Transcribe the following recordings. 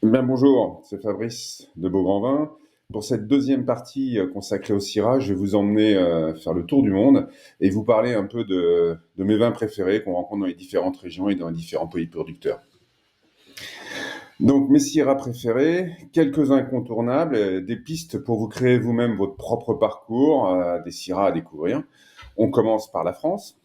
Bien, bonjour, c'est Fabrice de Beaugrand-Vin. Pour cette deuxième partie consacrée au Syrah, je vais vous emmener faire le tour du monde et vous parler un peu de mes vins préférés qu'on rencontre dans les différentes régions et dans les différents pays producteurs. Donc, mes Syrahs préférés, quelques incontournables, des pistes pour vous créer vous-même votre propre parcours, des Syrahs à découvrir. On commence par la France.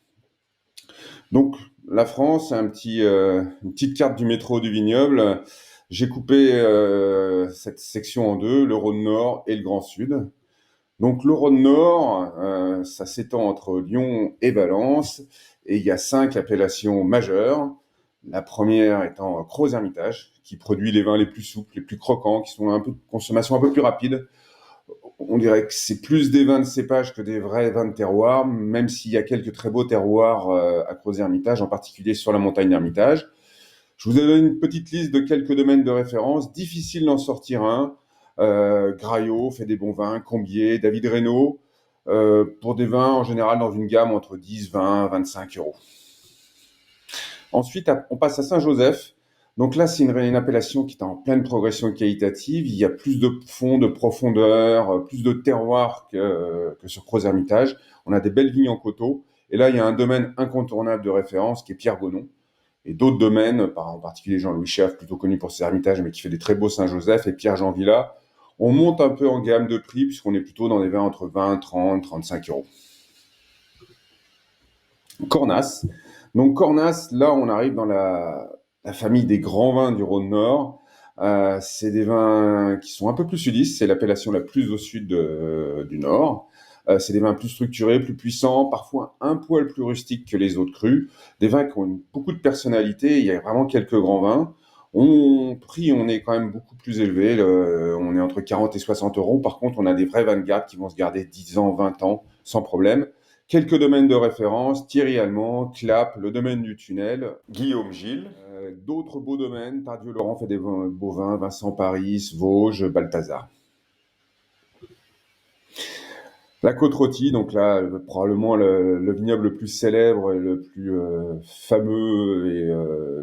Donc, la France, une petite carte du métro du vignoble. J'ai coupé cette section en deux, le Rhône Nord et le Grand Sud. Donc, le Rhône Nord, ça s'étend entre Lyon et Valence, et il y a 5 appellations majeures. La première étant Crozes-Hermitage, qui produit les vins les plus souples, les plus croquants, qui sont un peu de consommation un peu plus rapide. On dirait que c'est plus des vins de cépage que des vrais vins de terroir, même s'il y a quelques très beaux terroirs à Crozes-Hermitage, en particulier sur la montagne d'Hermitage. Je vous ai donné une petite liste de quelques domaines de référence. Difficile d'en sortir un. Graillot fait des bons vins, Combier, David Reynaud, pour des vins en général dans une gamme entre 10, 20, 25 euros. Ensuite, on passe à Saint-Joseph. Donc là, c'est une appellation qui est en pleine progression qualitative. Il y a plus de fond, de profondeur, plus de terroir que sur Crozes-Hermitage. On a des belles vignes en coteaux. Et là, il y a un domaine incontournable de référence qui est Pierre Gonon. Et d'autres domaines, en particulier Jean-Louis Chef, plutôt connu pour ses Hermitages, mais qui fait des très beaux Saint-Joseph, et Pierre-Jean Villa. On monte un peu en gamme de prix, puisqu'on est plutôt dans des vins entre 20, 30, 35 euros. Cornas. Donc Cornas, là, on arrive dans la famille des grands vins du Rhône Nord. C'est des vins qui sont un peu plus sudistes, c'est l'appellation la plus au sud du Nord. C'est des vins plus structurés, plus puissants, parfois un poil plus rustiques que les autres crus. Des vins qui ont beaucoup de personnalité, il y a vraiment quelques grands vins. On est quand même beaucoup plus élevé, on est entre 40 et 60 euros. Par contre, on a des vrais vins de garde qui vont se garder 10 ans, 20 ans, sans problème. Quelques domaines de référence, Thierry Allemand, Clap, le domaine du tunnel, Guillaume Gilles. D'autres beaux domaines, Tardieu-Laurent fait des beaux vins, Vincent Paris, Vosges, Balthazar. La Côte-Rôtie, donc là, probablement le vignoble le plus célèbre, le plus fameux et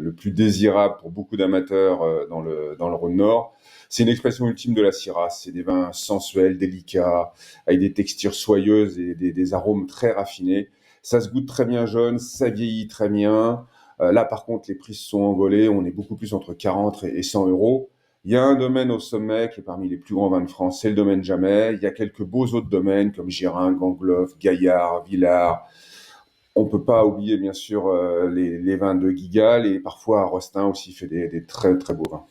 le plus désirable pour beaucoup d'amateurs dans le Rhône Nord. C'est une expression ultime de la Syrah. C'est des vins sensuels, délicats, avec des textures soyeuses et des arômes très raffinés. Ça se goûte très bien jaune, ça vieillit très bien. Là, par contre, les prix se sont envolés. On est beaucoup plus entre 40 et 100 euros. Il y a un domaine au sommet qui est parmi les plus grands vins de France, c'est le domaine Jamais. Il y a quelques beaux autres domaines comme Girin, Gangloff, Gaillard, Villars. On peut pas oublier bien sûr les vins de Guigal et parfois Rostin aussi fait des très très beaux vins.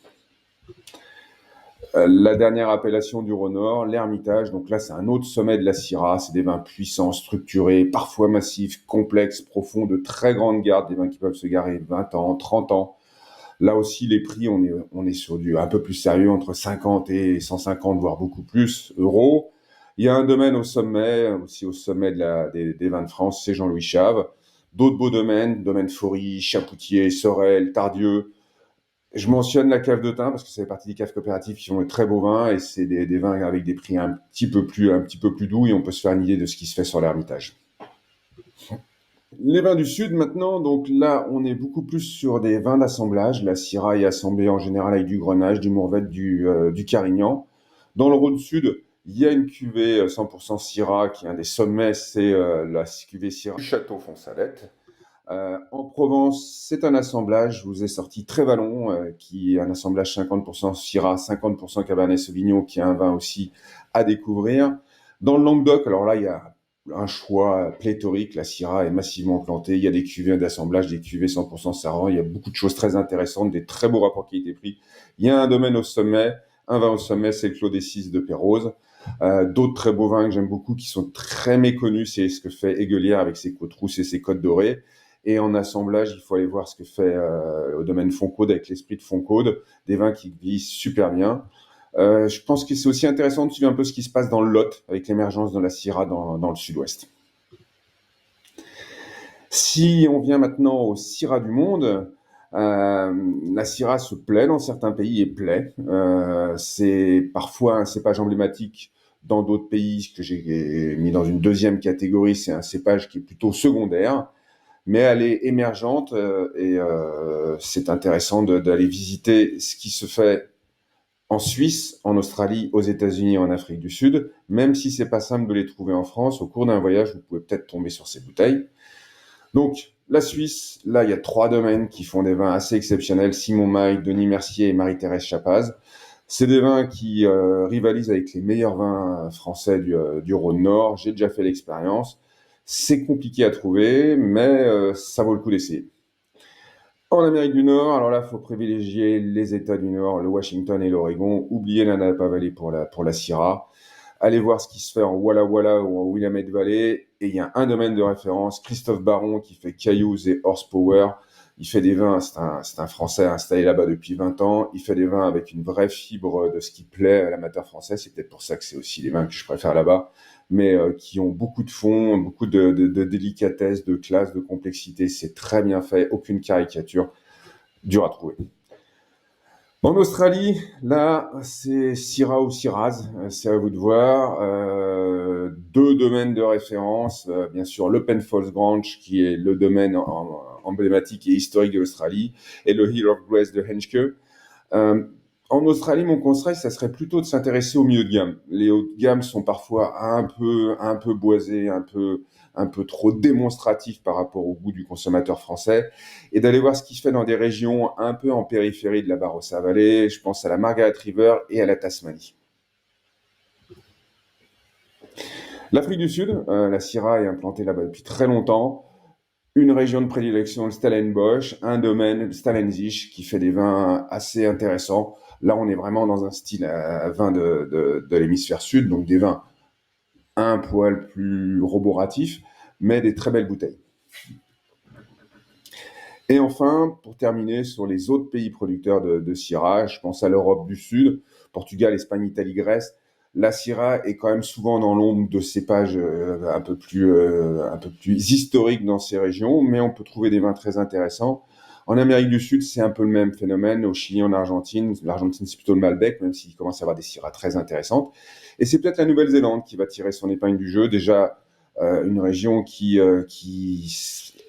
La dernière appellation du Rhône Nord, l'Hermitage. Donc là, c'est un autre sommet de la Syrah. C'est des vins puissants, structurés, parfois massifs, complexes, profonds, de très grande garde. Des vins qui peuvent se garer 20 ans, 30 ans. Là aussi, les prix, on est sur du un peu plus sérieux, entre 50 et 150, voire beaucoup plus, euros. Il y a un domaine au sommet, aussi au sommet des vins de France, c'est Jean-Louis Chave. D'autres beaux domaines, domaine Faury, Chapoutier, Sorel, Tardieu. Je mentionne la cave de Thym parce que ça fait partie des caves coopératives qui font de très beaux vins et c'est des vins avec des prix un petit peu plus doux et on peut se faire une idée de ce qui se fait sur l'Hermitage. Les vins du Sud maintenant, donc là on est beaucoup plus sur des vins d'assemblage. La Syrah est assemblée en général avec du Grenache, du Mourvèdre, du Carignan. Dans le Rhône Sud, il y a une cuvée 100% Syrah qui est un des sommets, c'est la cuvée Syrah du Château Fonsalette. En Provence, c'est un assemblage, je vous ai sorti Trévalon, qui est un assemblage 50% Syrah, 50% Cabernet Sauvignon, qui est un vin aussi à découvrir. Dans le Languedoc, alors là, il y a un choix pléthorique, la Syrah est massivement plantée, il y a des cuvées d'assemblage, des cuvées 100% Syrah, il y a beaucoup de choses très intéressantes, des très beaux rapports qualité-prix. Il y a un domaine au sommet, un vin au sommet, c'est le Clos des Six de Perrose. D'autres très beaux vins que j'aime beaucoup, qui sont très méconnus, c'est ce que fait Aiguelière avec ses côtes rousses et ses côtes dorées. Et en assemblage, il faut aller voir ce que fait au domaine Foncaude avec l'esprit de Foncaude, des vins qui vieillissent super bien. Je pense que c'est aussi intéressant de suivre un peu ce qui se passe dans le Lot avec l'émergence de la Syrah dans le sud-ouest. Si on vient maintenant au Syrah du monde, la Syrah se plaît dans certains pays et plaît. C'est parfois un cépage emblématique dans d'autres pays que j'ai mis dans une deuxième catégorie. C'est un cépage qui est plutôt secondaire, mais elle est émergente et c'est intéressant d'aller visiter ce qui se fait en Suisse, en Australie, aux États-Unis et en Afrique du Sud. Même si c'est pas simple de les trouver en France, au cours d'un voyage, vous pouvez peut-être tomber sur ces bouteilles. Donc, la Suisse, là, il y a 3 domaines qui font des vins assez exceptionnels. Simon Maille, Denis Mercier et Marie-Thérèse Chapaz. C'est des vins qui rivalisent avec les meilleurs vins français du Rhône-Nord. J'ai déjà fait l'expérience. C'est compliqué à trouver, mais ça vaut le coup d'essayer. En Amérique du Nord, alors là, il faut privilégier les États du Nord, le Washington et l'Oregon. Oubliez la Napa Valley pour la Syrah. Allez voir ce qui se fait en Walla Walla ou en Willamette Valley. Et il y a un domaine de référence, Christophe Baron, qui fait Cayuse et Horsepower. Il fait des vins, c'est un Français installé là-bas depuis 20 ans. Il fait des vins avec une vraie fibre de ce qui plaît à l'amateur français. C'est peut-être pour ça que c'est aussi les vins que je préfère là-bas. Mais qui ont beaucoup de fond, beaucoup de délicatesse, de classe, de complexité. C'est très bien fait, aucune caricature, dur à trouver. En Australie, là, c'est Syrah ou Shiraz, c'est à vous de voir. 2 domaines de référence, bien sûr le Penfolds Grange, qui est le domaine emblématique et historique de l'Australie, et le Hill of Grace de Henschke. En Australie, mon conseil, ça serait plutôt de s'intéresser au milieu de gamme. Les hauts de gamme sont parfois un peu boisés, un peu trop démonstratifs par rapport au goût du consommateur français, et d'aller voir ce qui se fait dans des régions un peu en périphérie de la Barossa Valley. Je pense à la Margaret River et à la Tasmanie. L'Afrique du Sud, la Syrah est implantée là-bas depuis très longtemps. Une région de prédilection, le Stellenbosch, un domaine, le Stallenzich, qui fait des vins assez intéressants. Là, on est vraiment dans un style vin de l'hémisphère sud, donc des vins un poil plus roboratifs, mais des très belles bouteilles. Et enfin, pour terminer, sur les autres pays producteurs de Syrah, je pense à l'Europe du Sud, Portugal, Espagne, Italie, Grèce. La Syrah est quand même souvent dans l'ombre de cépages un peu plus historiques dans ces régions, mais on peut trouver des vins très intéressants. En Amérique du Sud, c'est un peu le même phénomène. Au Chili, en Argentine, l'Argentine, c'est plutôt le Malbec, même s'il commence à y avoir des Syrahs très intéressantes. Et c'est peut-être la Nouvelle-Zélande qui va tirer son épingle du jeu. Déjà, une région qui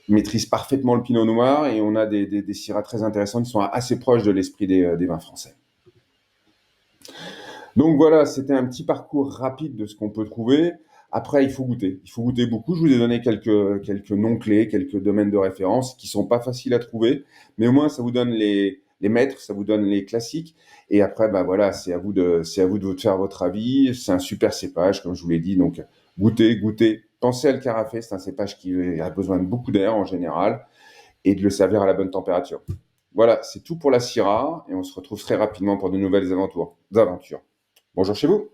maîtrise parfaitement le pinot noir, et on a des Syrahs très intéressants qui sont assez proches de l'esprit des vins français. Donc voilà, c'était un petit parcours rapide de ce qu'on peut trouver. Après, il faut goûter. Il faut goûter beaucoup. Je vous ai donné quelques noms clés, quelques domaines de référence qui sont pas faciles à trouver, mais au moins ça vous donne les maîtres, ça vous donne les classiques. Et après, bah voilà, c'est à vous de faire votre avis. C'est un super cépage, comme je vous l'ai dit. Donc goûtez. Pensez à le carafé. C'est un cépage qui a besoin de beaucoup d'air en général, et de le servir à la bonne température. Voilà, c'est tout pour la Syrah, et on se retrouve très rapidement pour de nouvelles aventures. Bonjour chez vous.